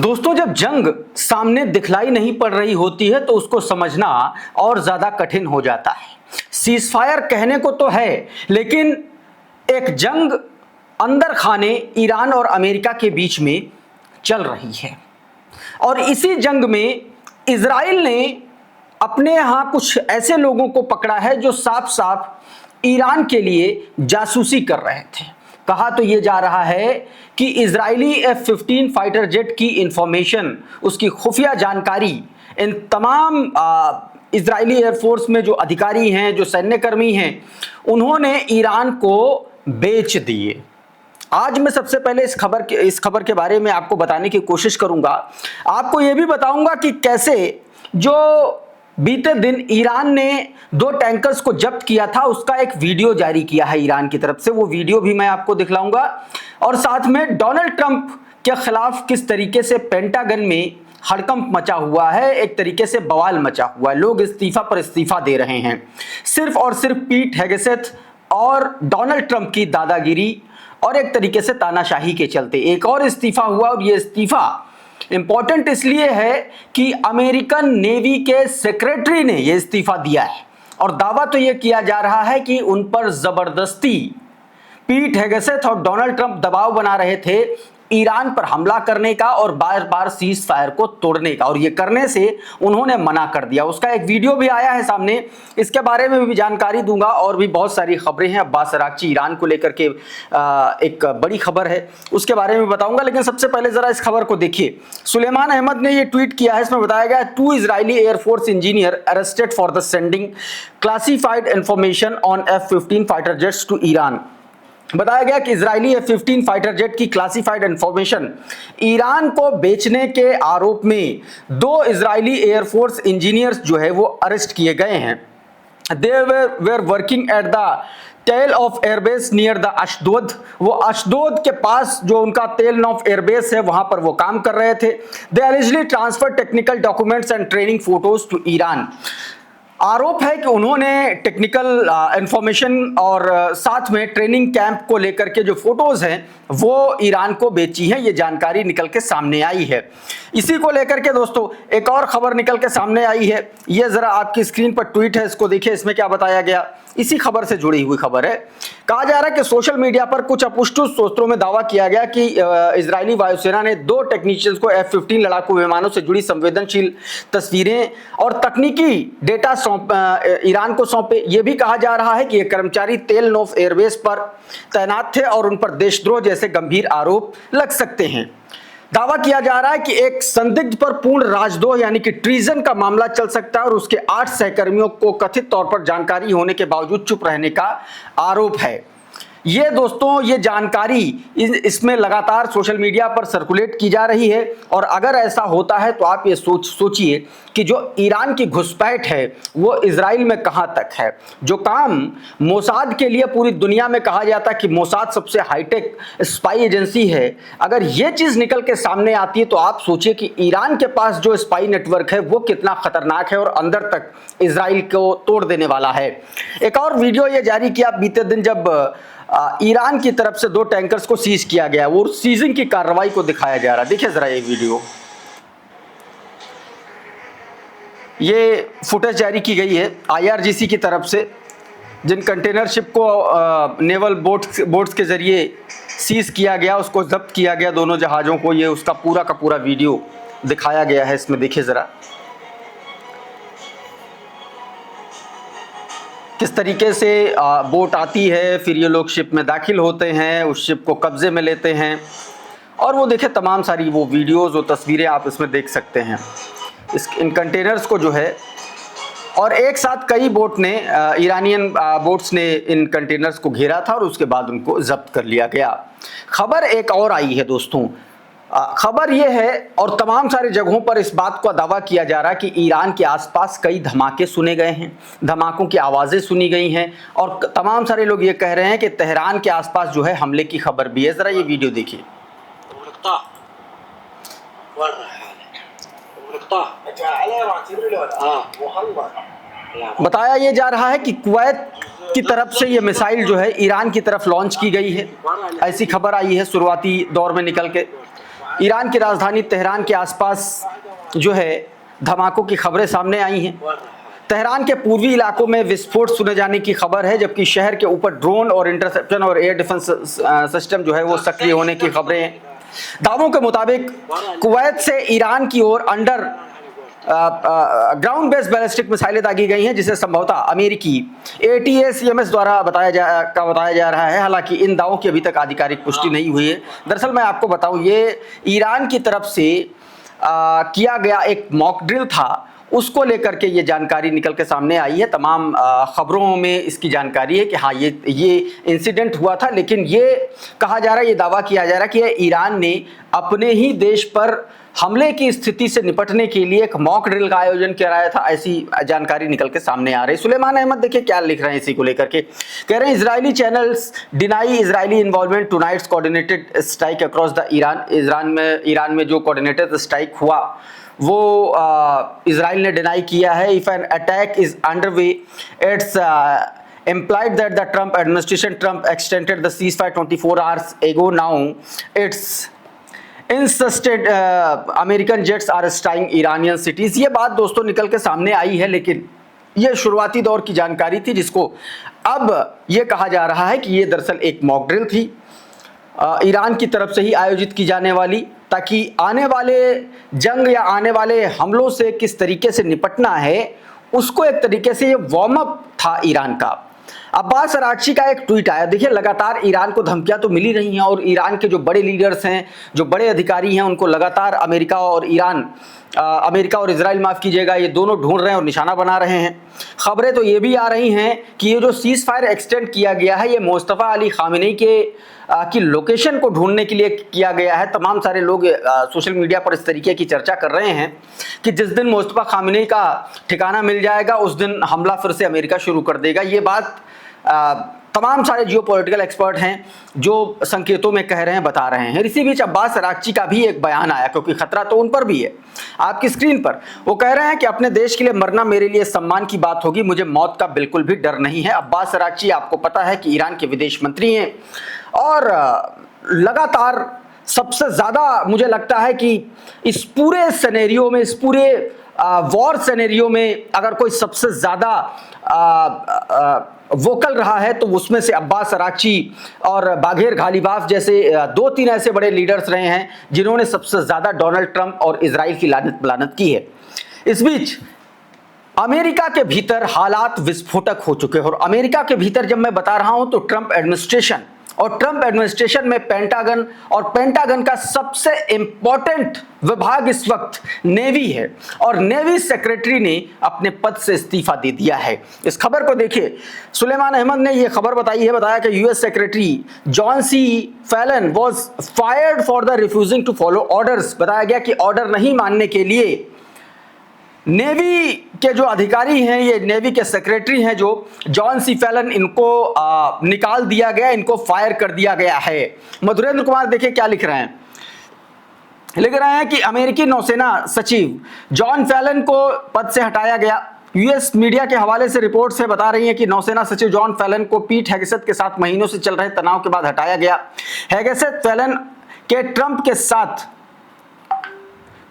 दोस्तों, जब जंग सामने दिखलाई नहीं पड़ रही होती है तो उसको समझना और ज्यादा कठिन हो जाता है। सीजफायर कहने को तो है, लेकिन एक जंग अंदर खाने ईरान और अमेरिका के बीच में चल रही है और इसी जंग में इजराइल ने अपने यहां कुछ ऐसे लोगों को पकड़ा है जो साफ साफ ईरान के लिए जासूसी कर रहे थे। कहा तो यह जा रहा है कि इजरायली F-15 फाइटर जेट की इंफॉर्मेशन, उसकी खुफिया जानकारी इन तमाम इजरायली एयरफोर्स में जो अधिकारी हैं, जो सैन्यकर्मी हैं, उन्होंने ईरान को बेच दिए। आज मैं सबसे पहले इस खबर के बारे में आपको बताने की कोशिश करूंगा। आपको यह भी बताऊंगा कि कैसे जो बीते दिन ईरान ने 2 टैंकर्स को जब्त किया था, उसका एक वीडियो जारी किया है ईरान की तरफ से। वो वीडियो भी मैं आपको दिखलाऊंगा और साथ में डोनाल्ड ट्रंप के खिलाफ किस तरीके से पेंटागन में हड़कंप मचा हुआ है, एक तरीके से बवाल मचा हुआ है। लोग इस्तीफा पर इस्तीफा दे रहे हैं सिर्फ और सिर्फ पीट हेगेसेथ और डोनाल्ड ट्रंप की दादागिरी और एक तरीके से तानाशाही के चलते। एक और इस्तीफा हुआ और यह इस्तीफा इंपॉर्टेंट इसलिए है कि अमेरिकन नेवी के सेक्रेटरी ने यह इस्तीफा दिया है और दावा तो यह किया जा रहा है कि उन पर जबरदस्ती पीट हेगेसेथ और डोनाल्ड ट्रंप दबाव बना रहे थे ईरान पर हमला करने का और बार बार सीज फायर को तोड़ने का, और ये करने से उन्होंने मना कर दिया। उसका एक वीडियो भी आया है सामने, इसके बारे में भी जानकारी दूंगा और भी बहुत सारी खबरें हैं। अब्बास अरागची ईरान को लेकर के एक बड़ी खबर है, उसके बारे में बताऊंगा। लेकिन सबसे पहले जरा इस खबर को देखिए। सुलेमान अहमद ने ये ट्वीट किया है, इसमें बताया गया 2 Israeli air force engineer arrested for the sending classified information on F-15 fighter jets to Iran. बताया गया कि इजरायली F-15 फाइटर जेट की क्लासिफाइड इंफॉर्मेशन ईरान को बेचने के आरोप में 2 इजरायली एयरफोर्स इंजीनियर्स जो है वो अरेस्ट किए गए हैं। They were working at the Tel Nof airbase near the Ashdod. वो अशदोद के पास जो उनका तेल ऑफ एयरबेस है वहां पर वो काम कर रहे थे। They allegedly transfer technical documents and training photos to Iran. आरोप है कि उन्होंने टेक्निकल इंफॉर्मेशन और साथ में ट्रेनिंग कैंप को लेकर के जो फोटोज हैं वो ईरान को बेची हैं। ये जानकारी निकल के सामने आई है। इसी को लेकर के दोस्तों एक और खबर निकल के सामने आई है। ये जरा आपकी स्क्रीन पर ट्वीट है, इसको देखिए। इसमें क्या बताया गया, इसी खबर से जुड़ी हुई खबर है। कहा जा रहा है कि सोशल मीडिया पर कुछ अपुष्ट सूत्रों में दावा किया गया कि इजरायली वायुसेना ने 2 टेक्नीशियंस को F-15 लड़ाकू विमानों से जुड़ी संवेदनशील तस्वीरें और तकनीकी डेटा ईरान को सौंपे। यह भी कहा जा रहा है कि ये कर्मचारी तेल नौफ एयरबेस पर तैनात थे और उन पर देशद्रोह जैसे गंभीर आरोप लग सकते हैं। दावा किया जा रहा है कि एक संदिग्ध पर पूर्ण राजद्रोह यानी कि ट्रीजन का मामला चल सकता है और उसके 8 सहकर्मियों को कथित तौर पर जानकारी होने के बावजूद चुप रहने का आरोप है। ये दोस्तों ये जानकारी इसमें लगातार सोशल मीडिया पर सर्कुलेट की जा रही है और अगर ऐसा होता है तो आप ये सोचिए कि जो ईरान की घुसपैठ है वो इजराइल में कहां तक है। जो काम मोसाद के लिए पूरी दुनिया में कहा जाता है कि मोसाद सबसे हाईटेक स्पाई एजेंसी है, अगर ये चीज निकल के सामने आती है तो आप सोचिए कि ईरान के पास जो स्पाई नेटवर्क है वो कितना खतरनाक है और अंदर तक इजराइल को तोड़ देने वाला है। एक और वीडियो ये जारी किया बीते दिन जब ईरान की तरफ से 2 टैंकर्स को सीज किया गया, वो सीजिंग की कार्रवाई को दिखाया जा रहा है। देखिए जरा ये वीडियो, ये फुटेज जारी की गई है IRGC की तरफ से। जिन कंटेनर शिप को नेवल बोट्स के जरिए सीज किया गया, उसको जब्त किया गया, दोनों जहाज़ों को, ये उसका पूरा का पूरा वीडियो दिखाया गया है। इसमें देखिए ज़रा किस तरीके से बोट आती है, फिर ये लोग शिप में दाखिल होते हैं, उस शिप को कब्जे में लेते हैं और वो देखिए तमाम सारी वो वीडियोज़ और तस्वीरें आप इसमें देख सकते हैं। इन कंटेनर्स को जो है और एक साथ कई बोट ने ईरानियन बोट्स ने इन कंटेनर्स को घेरा था और उसके बाद उनको जब्त कर लिया गया। खबर एक और आई है दोस्तों, खबर यह है और तमाम सारे जगहों पर इस बात का दावा किया जा रहा है कि ईरान के आसपास कई धमाके सुने गए हैं, धमाकों की आवाज़ें सुनी गई हैं और तमाम सारे लोग ये कह रहे हैं कि तेहरान के आसपास जो है हमले की खबर भी है। ज़रा ये वीडियो देखिए। बताया ये जा रहा है कि कुवैत की तरफ से ये मिसाइल जो है ईरान की तरफ लॉन्च की गई है, ऐसी खबर आई है शुरुआती दौर में निकल के। ईरान की राजधानी तेहरान के आसपास जो है धमाकों की खबरें सामने आई हैं। तेहरान के पूर्वी इलाकों में विस्फोट सुने जाने की खबर है, जबकि शहर के ऊपर ड्रोन और इंटरसेप्शन और एयर डिफेंस सिस्टम जो है वो सक्रिय होने की खबरें हैं। दावों के मुताबिक कुवैत से ईरान की ओर अंडर ग्राउंड बेस्ड बैलिस्टिक मिसाइलें दागी गई हैं, जिसे संभवतः अमेरिकी ATACMS द्वारा बताया जा रहा है। हालांकि इन दावों की अभी तक आधिकारिक पुष्टि नहीं हुई है। दरअसल मैं आपको बताऊं, ये ईरान की तरफ से किया गया एक मॉक ड्रिल था, उसको लेकर के ये जानकारी निकल के सामने आई है। तमाम खबरों में इसकी जानकारी है कि हाँ ये इंसिडेंट हुआ था, लेकिन ये कहा जा रहा है, ये दावा किया जा रहा है कि ईरान ने अपने ही देश पर हमले की स्थिति से निपटने के लिए एक मॉक ड्रिल का आयोजन कराया था। ऐसी जानकारी निकल के सामने आ रही है। सुलेमान अहमद देखिए क्या लिख रहे हैं इसी को लेकर के, कह रहे हैं Israeli channels deny Israeli involvement tonight's coordinated strike across the Iran में जो कोऑर्डिनेटेड स्ट्राइक हुआ वो इजराइल ने डिनाई किया है। If an attack is underway it's implied that the Trump administration extended the ceasefire 24 hours ago. Now it's insisted American jets are strike Iranian cities. ये बात दोस्तों निकल के सामने आई है, लेकिन ये शुरुआती दौर की जानकारी थी, जिसको अब ये कहा जा रहा है कि ये दरअसल एक मॉक ड्रिल थी ईरान की तरफ से ही आयोजित की जाने वाली, ताकि आने वाले जंग या आने वाले हमलों से किस तरीके से निपटना है उसको एक तरीके से ये वार्म अप था ईरान का। अब्बास अरागची का एक ट्वीट आया। देखिए लगातार ईरान को धमकियां तो मिली रही हैं और ईरान के जो बड़े लीडर्स हैं, जो बड़े अधिकारी हैं, उनको लगातार अमेरिका और इजराइल माफ़ कीजिएगा, ये दोनों ढूंढ रहे हैं और निशाना बना रहे हैं। खबरें तो ये भी आ रही हैं कि ये जो सीज फायर एक्सटेंड किया गया है, ये मुस्तफ़ा अली खामेनी की लोकेशन को ढूंढने के लिए किया गया है। तमाम सारे लोग सोशल मीडिया पर इस तरीके की चर्चा कर रहे हैं कि जिस दिन मुस्तफ़ा खामेनी का ठिकाना मिल जाएगा उस दिन हमला फिर से अमेरिका शुरू कर देगा। ये बात तमाम सारे जियोपॉलिटिकल एक्सपर्ट हैं जो संकेतों में कह रहे हैं, बता रहे हैं। इसी बीच अब्बास अरागची का भी एक बयान आया, क्योंकि खतरा तो उन पर भी है। आपकी स्क्रीन पर वो कह रहे हैं कि अपने देश के लिए मरना मेरे लिए सम्मान की बात होगी, मुझे मौत का बिल्कुल भी डर नहीं है। अब्बास अरागची आपको पता है कि ईरान के विदेश मंत्री हैं और लगातार सबसे ज़्यादा मुझे लगता है कि इस पूरे सिनेरियो में, इस पूरे वॉर सिनेरियो में अगर कोई सबसे ज़्यादा वोकल रहा है तो उसमें से अब्बास अरागची और बाघेर घालीबाफ जैसे 2-3 ऐसे बड़े लीडर्स रहे हैं जिन्होंने सबसे ज़्यादा डोनाल्ड ट्रंप और इजराइल की लानत की है। इस बीच अमेरिका के भीतर हालात विस्फोटक हो चुके हैं और अमेरिका के भीतर जब मैं बता रहा हूं तो ट्रंप एडमिनिस्ट्रेशन में पेंटागन और पेंटागन का सबसे इंपॉर्टेंट विभाग इस वक्त नेवी है और नेवी सेक्रेटरी ने अपने पद से इस्तीफा दे दिया है। इस खबर को देखिए, सुलेमान अहमद ने यह खबर बताई है, बताया कि US secretary John C Fallon was fired for the refusing to follow orders. बताया गया कि ऑर्डर नहीं मानने के लिए नेवी के जो अधिकारी हैं, ये नेवी के सेक्रेटरी हैं जो जॉन सी फैलन, इनको निकाल दिया गया, इनको फायर कर दिया गया है। मधुरेंद्र कुमार देखिए क्या लिख रहे हैं, लिख रहे हैं कि अमेरिकी नौसेना सचिव जॉन फैलन को पद से हटाया गया। यूएस मीडिया के हवाले से रिपोर्ट से बता रही है कि नौसेना सचिव जॉन फैलन को पीट हेगेसेथ के साथ महीनों से चल रहे तनाव के बाद हटाया गया। हेगेसेथ फैलन के ट्रंप के साथ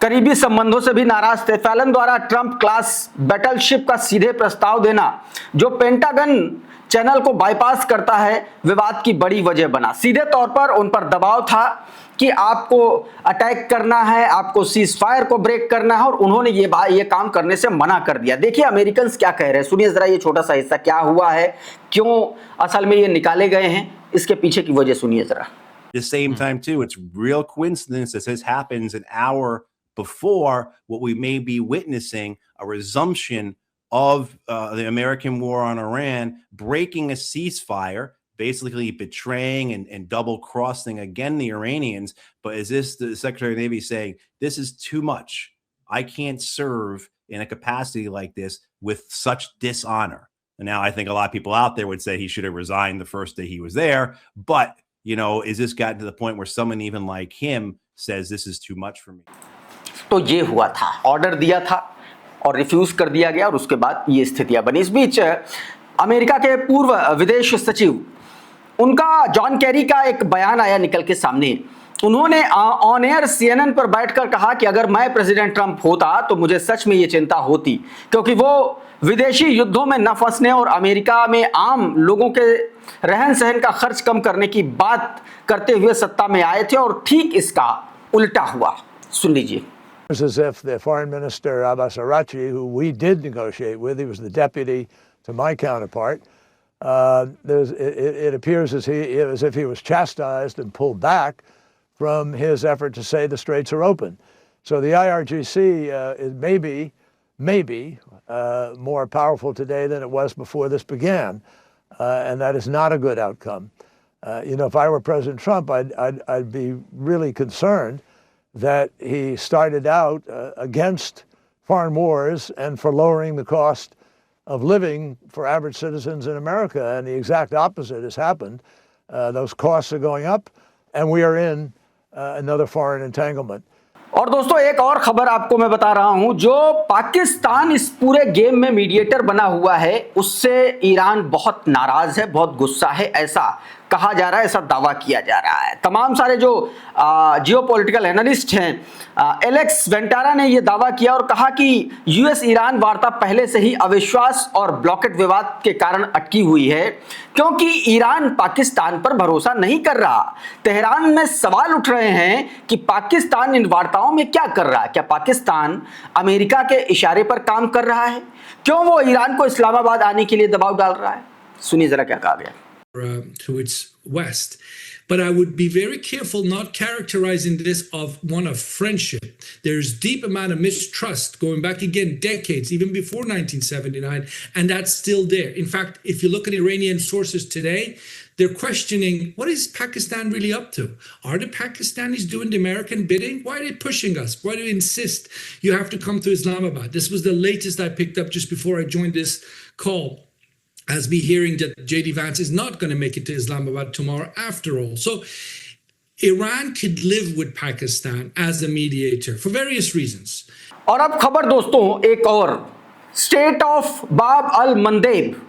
करीबी संबंधों से भी नाराज थे। फैलन द्वारा ट्रंप क्लास बैटलशिप का सीधे प्रस्ताव देना, जो पेंटागन चैनल को बाईपास करता है, विवाद की बड़ी वजह बना। सीधे तौर पर उन पर दबाव था कि आपको अटैक करना है, आपको सीज फायर को ब्रेक करना है और उन्होंने ये काम करने से मना कर दिया। देखिए अमेरिकन क्या कह रहे हैं, सुनिए जरा ये छोटा सा हिस्सा क्या हुआ है, क्यों असल में ये निकाले गए हैं, इसके पीछे की वजह सुनिए जरा। The same time too, it's real coincidence that this happens an hour before what we may be witnessing a resumption of the American war on Iran, breaking a ceasefire, basically betraying and double crossing again the Iranians. But is this the Secretary of Navy saying this is too much? I can't serve in a capacity like this with such dishonor. And now I think a lot of people out there would say he should have resigned the first day he was there. But, you know, is this gotten to the point where someone even like him says this is too much for me? तो ये हुआ था, order दिया था और refuse कर दिया गया और उसके बाद ये स्थितियां बनी। इस बीच अमेरिका के पूर्व विदेश सचिव, उनका जॉन कैरी का एक बयान आया निकल के सामने उन्होंने ऑन एयर CNN पर बैठकर कहा कि अगर मैं प्रेसिडेंट ट्रंप होता तो मुझे सच में ये चिंता होती, क्योंकि वो विदेशी युद्धों में न फंसने और अमेरिका में आम लोगों के रहन सहन का खर्च कम करने की बात करते हुए सत्ता में आए थे और ठीक इसका उल्टा हुआ। सुन लीजिए। As if the foreign minister Abbas Araghchi, who we did negotiate with, he was the deputy to my counterpart. It appears as if he was chastised and pulled back from his effort to say the straits are open. So the IRGC is maybe more powerful today than it was before this began, and that is not a good outcome. If I were President Trump, I'd be really concerned that he started out against foreign wars and for lowering the cost of living for average citizens in America, and the exact opposite has happened. Those costs are going up, and we are in another foreign entanglement. और दोस्तों एक और खबर आपको मैं बता रहा हूं, जो पाकिस्तान इस पूरे गेम में मीडिएटर बना हुआ है, उससे ईरान बहुत नाराज है, बहुत गुस्सा है, ऐसा कहा जा रहा है, ऐसा दावा किया जा रहा है। तमाम सारे जो जियोपॉलिटिकल एनालिस्ट हैं, एलेक्स वेंटारा ने यह दावा किया और कहा कि यूएस ईरान वार्ता पहले से ही अविश्वास और ब्लॉकेट विवाद के कारण अटकी हुई है, क्योंकि ईरान पाकिस्तान पर भरोसा नहीं कर रहा। तेहरान में सवाल उठ रहे हैं कि पाकिस्तान इन वार्ताओं में क्या कर रहा है? क्या पाकिस्तान अमेरिका के इशारे पर काम कर रहा है? क्यों वो ईरान को इस्लामाबाद आने के लिए दबाव डाल रहा है? सुनिए जरा क्या कहा गया। To its west. But I would be very careful not characterizing this of one of friendship. There's deep amount of mistrust going back again decades, even before 1979, and that's still there. In fact, if you look at Iranian sources today, they're questioning, what is Pakistan really up to? Are the Pakistanis doing the American bidding? Why are they pushing us? Why do they insist you have to come to Islamabad? This was the latest I picked up just before I joined this call, as me hearing that J.D. Vance is not going to make it to Islamabad tomorrow after all. So Iran could live with Pakistan as a mediator for various reasons. और अब खबर दोस्तों एक और, state of बाब अल मंदेब,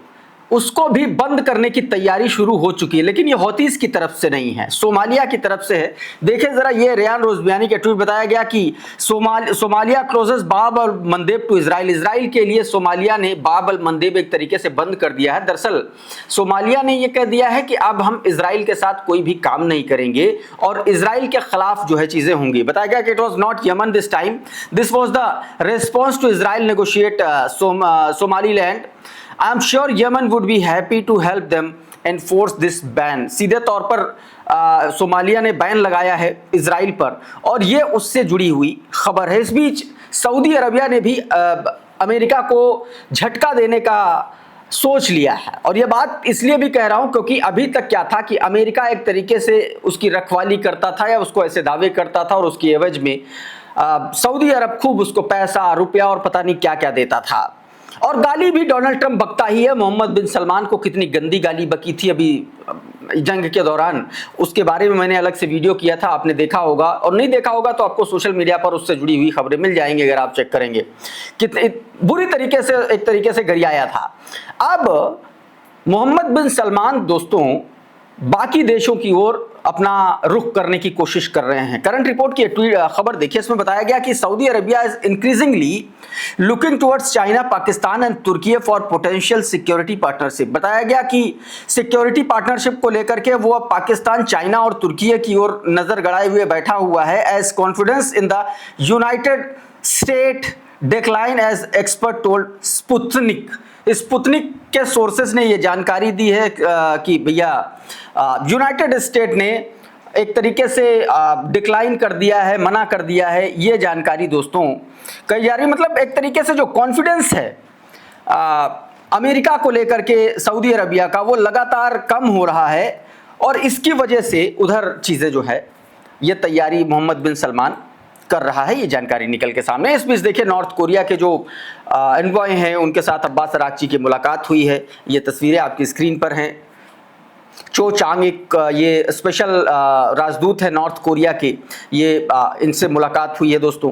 उसको भी बंद करने की तैयारी शुरू हो चुकी है, लेकिन ये हौतीस की तरफ से नहीं है, सोमालिया की तरफ से है। देखिए जरा, ये रेयान रोजबियानी के ट्वीट बताया गया कि सोमालिया क्लोजेस बाब अल मंदेब टू इजराइल। इजराइल के लिए सोमालिया ने बाब अल मंदेब एक तरीके से बंद कर दिया है। दरअसल सोमालिया ने यह कह दिया है कि अब हम इजराइल के साथ कोई भी काम नहीं करेंगे और इजराइल के खिलाफ जो है चीजें होंगी। बताया गया कि it was not Yemen this time, this was the response to Israel negotiate Somaliland. I am sure Yemen would be happy to help them enforce this ban। सीधे तौर पर सोमालिया ने बैन लगाया है इजराइल पर, और ये उससे जुड़ी हुई खबर है। इस बीच सऊदी अरबिया ने भी अमेरिका को झटका देने का सोच लिया है, और ये बात इसलिए भी कह रहा हूं क्योंकि अभी तक क्या था कि अमेरिका एक तरीके से उसकी रखवाली करता था या उसको ऐसे दावे करता था, और उसकी एवज में सऊदी अरब खूब उसको पैसा, रुपया और पता नहीं क्या क्या देता था। और गाली भी डोनाल्ड ट्रंप बकता ही है। मोहम्मद बिन सलमान को कितनी गंदी गाली बकी थी अभी जंग के दौरान, उसके बारे में मैंने अलग से वीडियो किया था, आपने देखा होगा, और नहीं देखा होगा तो आपको सोशल मीडिया पर उससे जुड़ी हुई खबरें मिल जाएंगी अगर आप चेक करेंगे। कितने बुरी तरीके से एक तरीके से गरियाया था। अब मोहम्मद बिन सलमान दोस्तों बाकी देशों की ओर अपना रुख करने की कोशिश कर रहे हैं। करंट रिपोर्ट की खबर देखिए, इसमें बताया गया कि Saudi Arabia is increasingly looking towards China, Pakistan and Turkey for potential security partnership. बताया गया कि सिक्योरिटी पार्टनरशिप को लेकर के वो अब पाकिस्तान, चाइना और तुर्की की ओर नजर गड़ाए हुए बैठा हुआ है। As confidence in the United State decline as expert told Sputnik. Sputnik के सोर्सेस ने ये जानकारी दी है कि भैया यूनाइटेड स्टेट ने एक तरीके से डिक्लाइन कर दिया है, मना कर दिया है। ये जानकारी दोस्तों कही जा रही, मतलब एक तरीके से जो कॉन्फिडेंस है अमेरिका को लेकर के सऊदी अरबिया का, वो लगातार कम हो रहा है, और इसकी वजह से उधर चीज़ें जो है ये तैयारी मोहम्मद बिन सलमान कर रहा है। ये जानकारी निकल के सामने। इस बीच देखिए, नॉर्थ कोरिया के जो एनवॉय हैं उनके साथ अब्बास अरागची की मुलाकात हुई है। ये तस्वीरें आपकी स्क्रीन पर हैं। चो चांग एक ये स्पेशल राजदूत है नॉर्थ कोरिया के, ये इनसे मुलाकात हुई है दोस्तों।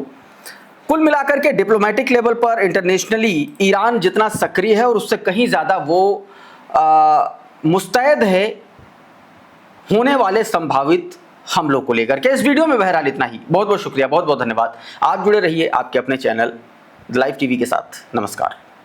कुल मिलाकर के डिप्लोमेटिक लेवल पर इंटरनेशनली ईरान जितना सक्रिय है और उससे कहीं ज़्यादा वो मुस्तैद है होने वाले संभावित हम लोग को लेकर के। इस वीडियो में बहरहाल इतना ही। बहुत बहुत शुक्रिया, बहुत बहुत धन्यवाद। आप जुड़े रहिए आपके अपने चैनल लाइव टीवी के साथ। नमस्कार।